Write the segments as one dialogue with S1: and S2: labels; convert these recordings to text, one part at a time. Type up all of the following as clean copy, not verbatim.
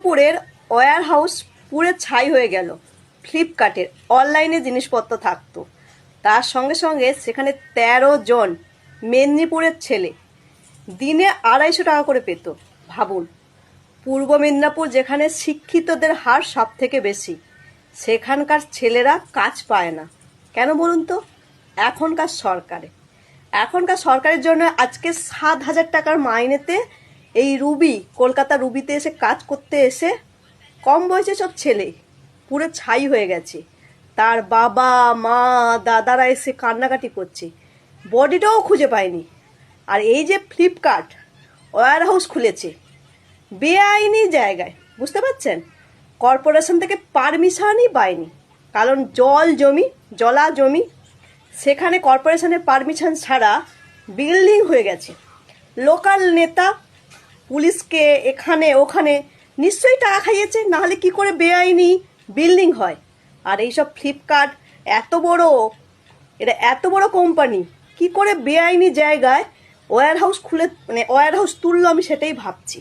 S1: পুরের wire house পুরে ছাই হয়ে গেল। ফ্লিপকার্টের অনলাইনে জিনিসপত্র থাকতো, তার সঙ্গে সঙ্গে সেখানে ১৩ জন মেদিনীপুরের ছেলে দিনে ২৫০ টাকা করে পেত। ভাবুন, পূর্ব মেদিনীপুর যেখানে শিক্ষিতদের হার সব থেকে বেশি, সেখানকার ছেলেরা কাজ পায় না কেন বলুন তো? এখনকার সরকারের জন্য আজকে ৭,০০০ টাকার মাইনেতে এই রুবি, কলকাতা রুবিতে এসে কাজ করতে এসে কম বয়সে সব ছেলে পুরো ছাই হয়ে গেছে। তার বাবা মা দাদারা এসে কান্নাকাটি করছে, বডিটাও খুঁজে পায়নি। আর এই যে ফ্লিপকার্ট ওয়্যার হাউস খুলেছে বেআইনি জায়গায়, বুঝতে পারছেন, কর্পোরেশন থেকে পারমিশনই পায়নি, কারণ জলা জমি সেখানে কর্পোরেশনের পারমিশন ছাড়া বিল্ডিং হয়ে গেছে। লোকাল নেতা পুলিশকে এখানে ওখানে নিশ্চয়ই টাকা খাইয়েছে, নাহলে কি করে বেআইনি বিল্ডিং হয়? আর এইসব ফ্লিপকার্ট এত বড় কোম্পানি কি করে বেআইনি জায়গায় ওয়্যার হাউস তুললো, আমি সেটাই ভাবছি।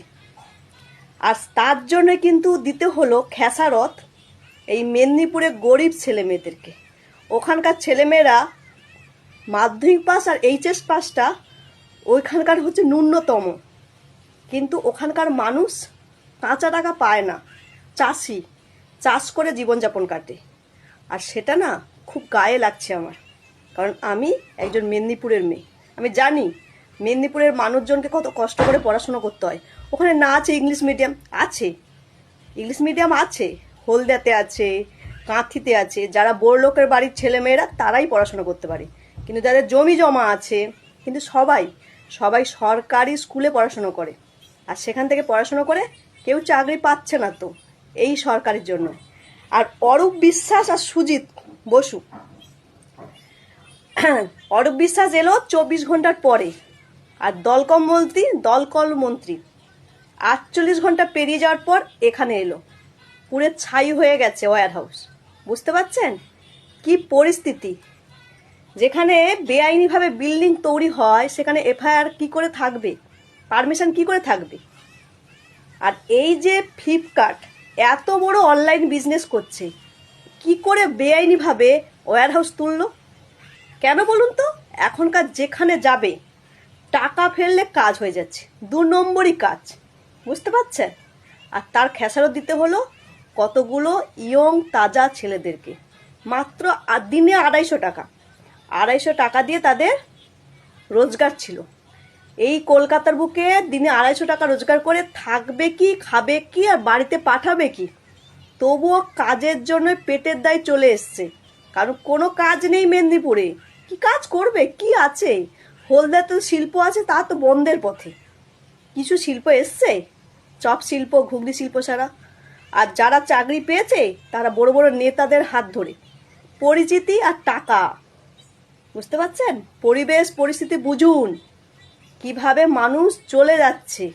S1: আর তার জন্য কিন্তু দিতে হলো খেসারত এই মেদিনীপুরের গরিব ছেলে মেয়েদেরকে। ওখানকার ছেলেমেয়েরা মাধ্যমিক পাস আর এইচএস পাসটা ওইখানকার হচ্ছে ন্যূনতম, কিন্তু ওখানকার মানুষ কাঁচা টাকা পায় না, চাষ করে জীবনযাপন কাটে। আর সেটা না খুব গায়ে লাগছে আমার, কারণ আমি একজন মেদিনীপুরের মেয়ে। আমি জানি মেদিনীপুরের মানুষজনকে কত কষ্ট করে পড়াশোনা করতে হয়। ওখানে না আছে ইংলিশ মিডিয়াম আছে, হলদিয়াতে আছে, কাঁথিতে আছে। যারা বড়লোকের বাড়ির ছেলেমেয়েরা তারাই পড়াশোনা করতে পারে, কিন্তু যাদের জমি জমা আছে, কিন্তু সবাই সরকারি স্কুলে পড়াশোনা করে। আর সেখান থেকে পড়াশোনা করে কেউ চাকরি পাচ্ছে না তো এই সরকারের জন্য। আর অরূপ বিশ্বাস আর সুজিত বসু, অরূপ বিশ্বাস এলো ২৪ ঘন্টার পরে, আর দলকল মন্ত্রী ৪৮ ঘন্টা পেরিয়ে যাওয়ার পর এখানে এলো। পুরো ছাই হয়ে গেছে ওয়্যার হাউস, বুঝতে পারছেন কি পরিস্থিতি? যেখানে বেআইনিভাবে বিল্ডিং তৈরি হয় সেখানে এফআইআর কি করে থাকবে, পারমিশন কি করে থাকবে? আর এই যে ফ্লিপকার্ট এত বড় অনলাইন বিজনেস করছে, কি করে বেআইনিভাবে ওয়্যার হাউস তুললো কেন বলুন তো? এখনকার যেখানে যাবে টাকা ফেললে কাজ হয়ে যাচ্ছে, ২ নম্বরই কাজ, বুঝতে পারছেন? আর তার খেসারত দিতে হলো কতগুলো ইয়ং তাজা ছেলেদেরকে, মাত্র দিনে ২৫০ টাকা দিয়ে তাদের রোজগার ছিল। এই কলকাতার বুকে দিনে ২৫০ টাকা রোজগার করে থাকবে কি, খাবে কি, আর বাড়িতে পাঠাবে কি? তবুও কাজের জন্য পেটের দায় চলে এসছে, কারণ কোনো কাজ নেই মেদিনীপুরে। কি কাজ করবে? কি আছে? হলদিয়াতে শিল্প আছে, তা তো বন্ধের পথে। কিছু শিল্প এসছে, চপ শিল্প, ঘুগনি শিল্প ছাড়া। আর যারা চাকরি পেয়েছে তারা বড় বড় নেতাদের হাত ধরে, পরিচিতি আর টাকা, বুঝতে পারছেন? পরিবেশ পরিস্থিতি বুঝুন, কিভাবে মানুষ চলে যাচ্ছে।